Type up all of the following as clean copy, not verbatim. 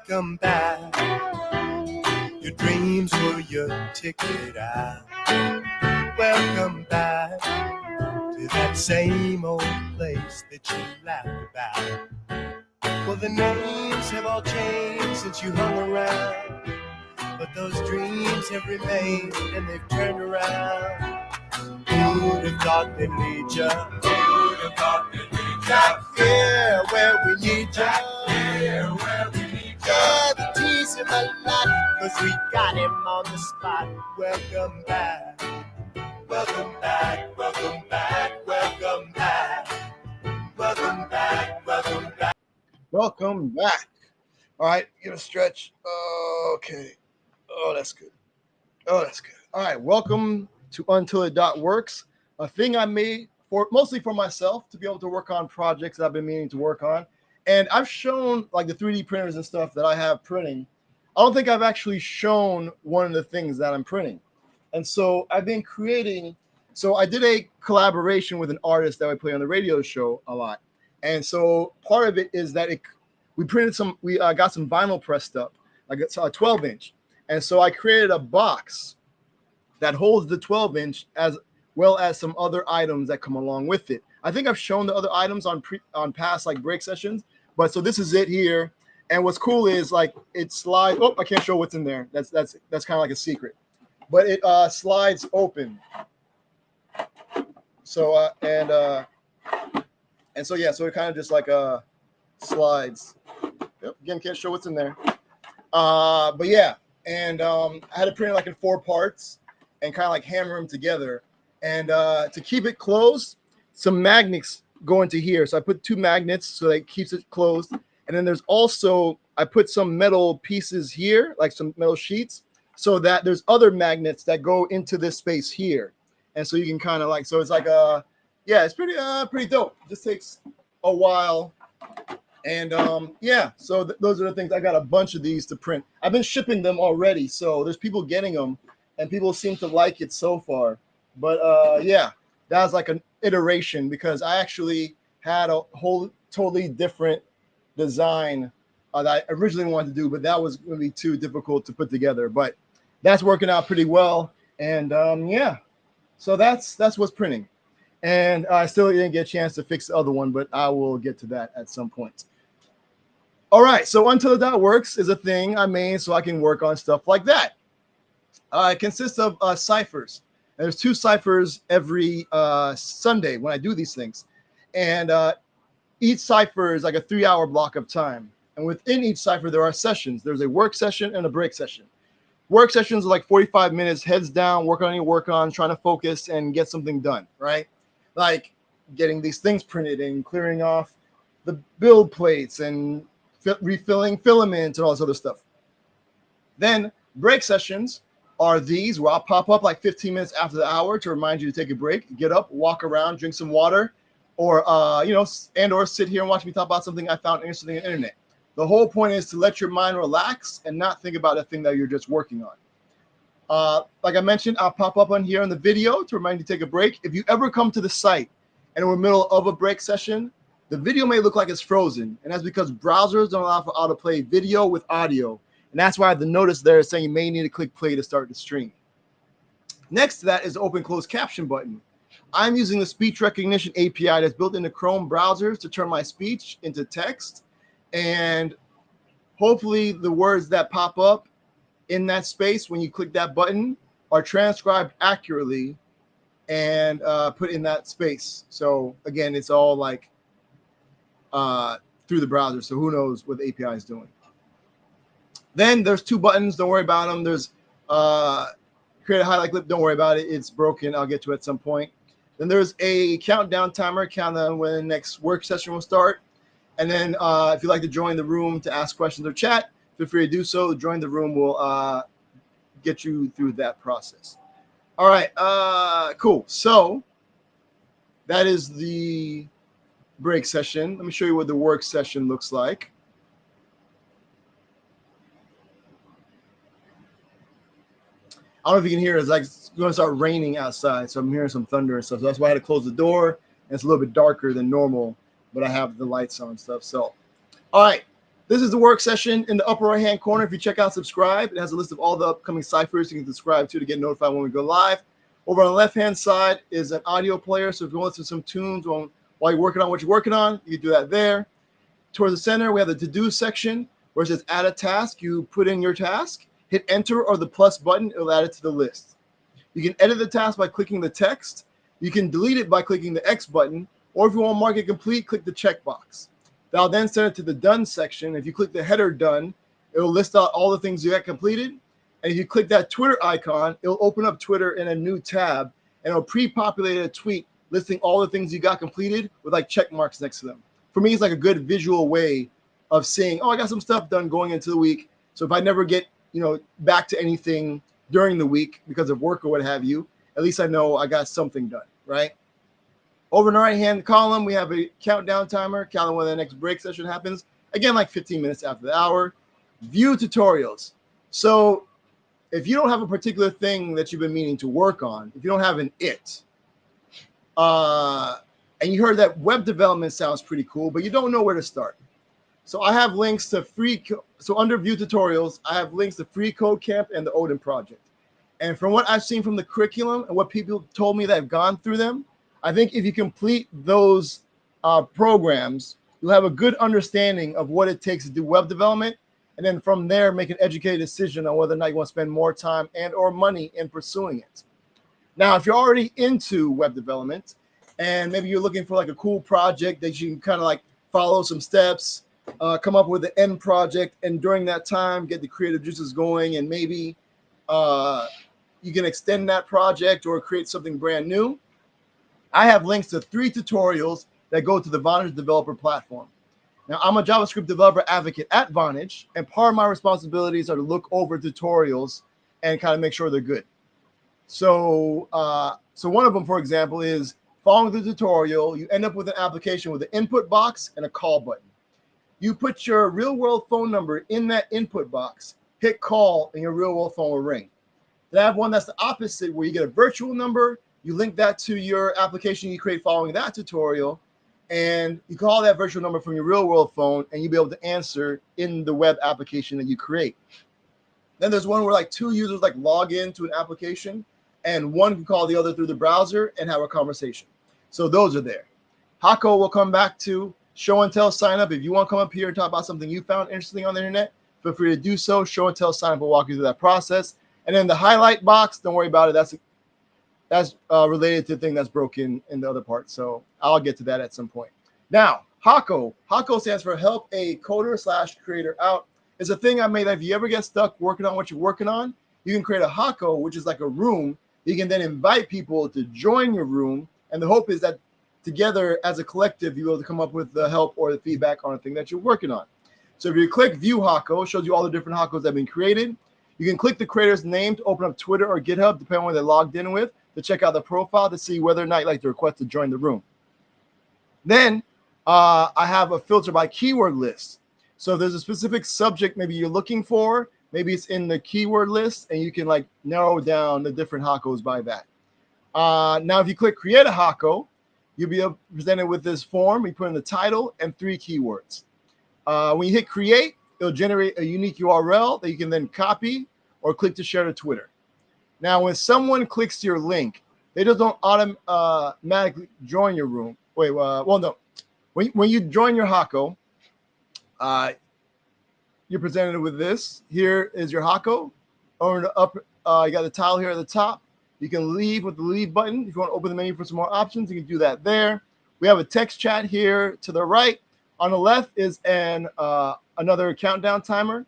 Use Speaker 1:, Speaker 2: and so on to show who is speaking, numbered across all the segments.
Speaker 1: welcome back. Your dreams were your ticket out. Welcome back to that same old place that you laughed about. Well, the names have all changed since you hung around, but those dreams have remained and they've turned around. Who'd have thought they'd lead ya? Who'd have thought they'd lead ya? Back here where we need ya. Back here where we need ya. Yeah, the tease in my life, 'cause we got him on the spot. Welcome back. Welcome back. Welcome back. Welcome back. Welcome back. Welcome back.
Speaker 2: Welcome back. All right, get a stretch. Okay. Oh, that's good. Oh, that's good. All right, welcome to untilit.works, a thing I made for mostly for myself to be able to work on projects that I've been meaning to work on. And I've shown like the 3D printers and stuff that I have printing. I don't think I've actually shown one of the things that I'm printing. And so I've been creating. So I did a collaboration with an artist that I play on the radio show a lot. And so part of it is that we got some vinyl pressed up, like it's a 12-inch. And so I created a box that holds the 12-inch as well as some other items that come along with it. I think I've shown the other items on past like break sessions, but so this is it here. And what's cool is like it slides. Oh, I can't show what's in there. That's kind of like a secret, but it slides open. So and so yeah, so it kind of just like slides. Yep, again, can't show what's in there. But yeah, and I had to print it like in 4 parts and kind of like hammer them together. And to keep it closed, some magnets go into here. So I put 2 magnets so that it keeps it closed. And then there's also, I put some metal pieces here, like some metal sheets, so that there's other magnets that go into this space here. And so you can kind of like, so it's like yeah, it's pretty dope. It just takes a while. And yeah, so those are the things. I got a bunch of these to print. I've been shipping them already, so there's people getting them, and people seem to like it so far. But yeah, that was like an iteration because I actually had a whole totally different design that I originally wanted to do, but that was going to be too difficult to put together. But that's working out pretty well, and yeah, so that's what's printing. And I still didn't get a chance to fix the other one, but I will get to that at some point. All right, so untilit.works is a thing I made so I can work on stuff like that. It consists of ciphers. And there's 2 ciphers every Sunday when I do these things. And each cipher is like a 3-hour block of time. And within each cipher, there are sessions. There's a work session and a break session. Work sessions are like 45 minutes, heads down, work on your work on, trying to focus and get something done, right? Like getting these things printed and clearing off the build plates and refilling filaments and all this other stuff. Then break sessions are these where I'll pop up like 15 minutes after the hour to remind you to take a break, get up, walk around, drink some water, or or sit here and watch me talk about something I found interesting on the internet. The whole point is to let your mind relax and not think about the thing that you're just working on. Like I mentioned, I'll pop up on here in the video to remind you to take a break. If you ever come to the site and we're in the middle of a break session, the video may look like it's frozen, and that's because browsers don't allow for autoplay video with audio, and that's why the notice there is saying you may need to click play to start the stream. Next to that is the open close caption button. I'm using the speech recognition API that's built into Chrome browsers to turn my speech into text, and hopefully the words that pop up in that space when you click that button are transcribed accurately and put in that space. So again, it's all like through the browser, so who knows what the API is doing. Then there's 2 buttons, don't worry about them. There's create a highlight clip, don't worry about it, it's broken, I'll get to it at some point. Then there's a countdown timer, count down when the next work session will start. And then if you'd like to join the room to ask questions or chat, feel free to do so. Join the room will get you through that process. All right, cool. So that is the break session. Let me show you what the work session looks like. I don't know if you can hear it. It's like it's going to start raining outside, so I'm hearing some thunder and stuff. So that's why I had to close the door. And it's a little bit darker than normal, but I have the lights on and stuff. So, all right. This is the work session in the upper right-hand corner. If you check out subscribe, it has a list of all the upcoming ciphers you can subscribe to get notified when we go live. Over on the left-hand side is an audio player. So if you want to listen to some tunes while you're working on what you're working on, you can do that there. Towards the center, we have the to-do section where it says add a task. You put in your task, hit enter or the plus button, it'll add it to the list. You can edit the task by clicking the text. You can delete it by clicking the X button, or if you want to mark it complete, click the checkbox. That'll then send it to the done section. If you click the header done, it'll list out all the things you got completed. And if you click that Twitter icon, it'll open up Twitter in a new tab, and it'll pre-populate a tweet listing all the things you got completed with like check marks next to them. For me, it's like a good visual way of seeing, oh, I got some stuff done going into the week. So if I never get, back to anything during the week because of work or what have you, at least I know I got something done, right? Over in the right-hand column, we have a countdown timer, counting when the next break session happens. Again, like 15 minutes after the hour. View tutorials. So if you don't have a particular thing that you've been meaning to work on, if you don't have an and you heard that web development sounds pretty cool, but you don't know where to start. So I have links to so under view tutorials, I have links to Free Code Camp and the Odin Project. And from what I've seen from the curriculum and what people told me that have gone through them, I think if you complete those programs, you'll have a good understanding of what it takes to do web development. And then from there, make an educated decision on whether or not you want to spend more time and or money in pursuing it. Now, if you're already into web development and maybe you're looking for like a cool project that you can kind of like follow some steps, come up with the end project, and during that time, get the creative juices going, and maybe you can extend that project or create something brand new. I have links to 3 tutorials that go to the Vonage developer platform. Now, I'm a JavaScript developer advocate at Vonage, and part of my responsibilities are to look over tutorials and kind of make sure they're good. So one of them, for example, is following the tutorial, you end up with an application with an input box and a call button. You put your real-world phone number in that input box, hit call, and your real-world phone will ring. Then I have one that's the opposite, where you get a virtual number, you link that to your application you create following that tutorial, and you call that virtual number from your real-world phone, and you'll be able to answer in the web application that you create. Then there's one where like 2 users like log into an application, and one can call the other through the browser and have a conversation. So those are there. Hako will come back to show and tell sign up. If you want to come up here and talk about something you found interesting on the internet, feel free to do so. Show and tell sign up will walk you through that process. And then the highlight box, don't worry about it. That's related to the thing that's broken in the other part. So I'll get to that at some point. Now, Hako. Hako stands for Help a Coder/Creator Out. It's a thing I made that if you ever get stuck working on what you're working on, you can create a Hako, which is like a room. You can then invite people to join your room. And the hope is that together as a collective, you'll be able to come up with the help or the feedback on a thing that you're working on. So if you click View Hako, it shows you all the different Hakos that have been created. You can click the creator's name to open up Twitter or GitHub, depending on what they're logged in with, to check out the profile to see whether or not you'd like to request to join the room. Then I have a filter by keyword list. So if there's a specific subject maybe you're looking for, maybe it's in the keyword list, and you can like narrow down the different Hakos by that. Now, if you click Create a Hako, you'll be presented with this form. You put in the title and 3 keywords. When you hit Create, it'll generate a unique URL that you can then copy or click to share to Twitter. Now, when someone clicks your link, they just don't automatically join your room. Wait, well, no. When you join your Hako, you're presented with this. Here is your Hako. Over the up, you got the tile here at the top. You can leave with the leave button. If you want to open the menu for some more options, you can do that there. We have a text chat here to the right. On the left is another countdown timer.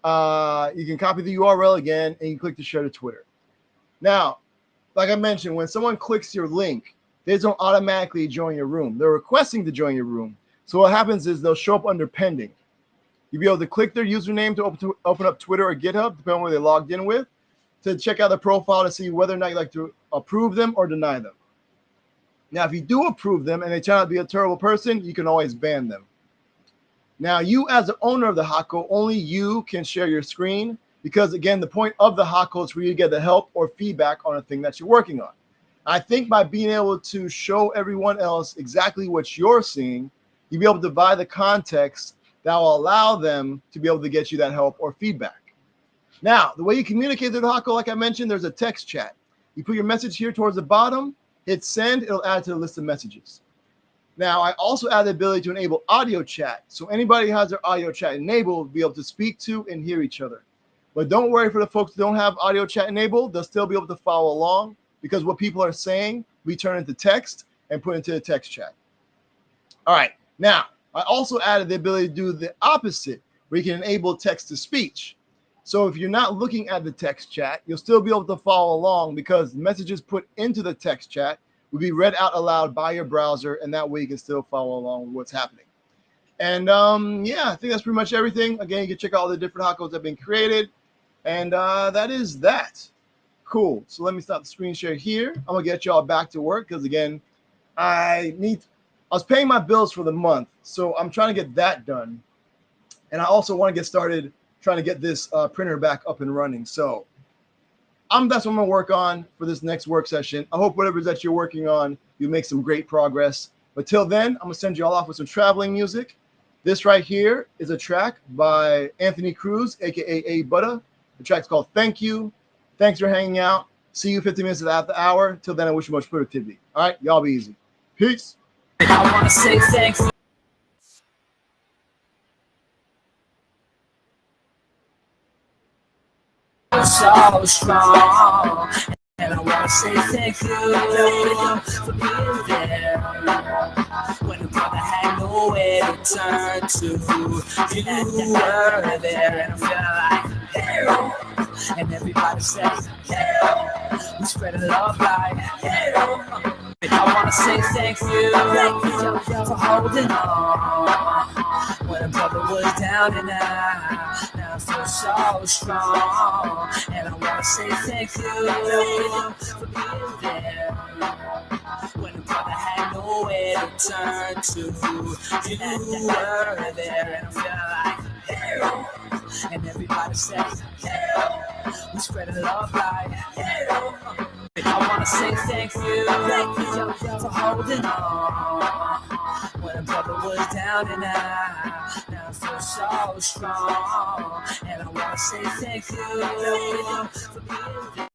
Speaker 2: You can copy the URL again, and you click to share to Twitter. Now, like I mentioned, when someone clicks your link, they don't automatically join your room. They're requesting to join your room. So what happens is they'll show up under pending. You'll be able to click their username to open up Twitter or GitHub, depending on where they logged in with, to check out the profile to see whether or not you'd like to approve them or deny them. Now, if you do approve them and they turn out to be a terrible person, you can always ban them. Now, you as the owner of the Hako, only you can share your screen because, again, the point of the Hako is for you to get the help or feedback on a thing that you're working on. I think by being able to show everyone else exactly what you're seeing, you'll be able to provide the context that will allow them to be able to get you that help or feedback. Now, the way you communicate through the Hako, like I mentioned, there's a text chat. You put your message here towards the bottom, hit send, it'll add to the list of messages. Now, I also add the ability to enable audio chat. So anybody who has their audio chat enabled will be able to speak to and hear each other. But don't worry for the folks who don't have audio chat enabled, they'll still be able to follow along because what people are saying, we turn into text and put into the text chat. All right, now, I also added the ability to do the opposite, where you can enable text to speech. So if you're not looking at the text chat, you'll still be able to follow along because messages put into the text chat will be read out aloud by your browser, and that way you can still follow along with what's happening. And yeah, I think that's pretty much everything. Again, you can check out all the different Hakos that have been created, and that is that. Cool. So let me stop the screen share here. I'm gonna get y'all back to work because again, I was paying my bills for the month, so I'm trying to get that done, and I also want to get started trying to get this printer back up and running. So that's what I'm gonna work on for this next work session. I hope whatever that you're working on, you make some great progress. But till then, I'm gonna send you all off with some traveling music. This right here is a track by Anthony Cruz, aka A Butter. The track's called Thank You. Thanks for hanging out. See you 15 minutes after the hour. Till then, I wish you much productivity. All right, y'all be easy. Peace.
Speaker 3: I wanna say thank you. So strong, and I wanna say thank you for being there when the brother had nowhere to turn to. You were there, and I feel like hell, and everybody says hell. We spread a love like hell. I wanna say thank you for holding on when a brother was down and out. Now I feel so strong, and I wanna say thank you for being there when a brother had nowhere to turn to. You were there, and I feel like hell, and everybody says hell. We spread love like hell. I wanna say thank you for holding on when a brother was down and out. Now I feel so strong, and I wanna say thank you for being there.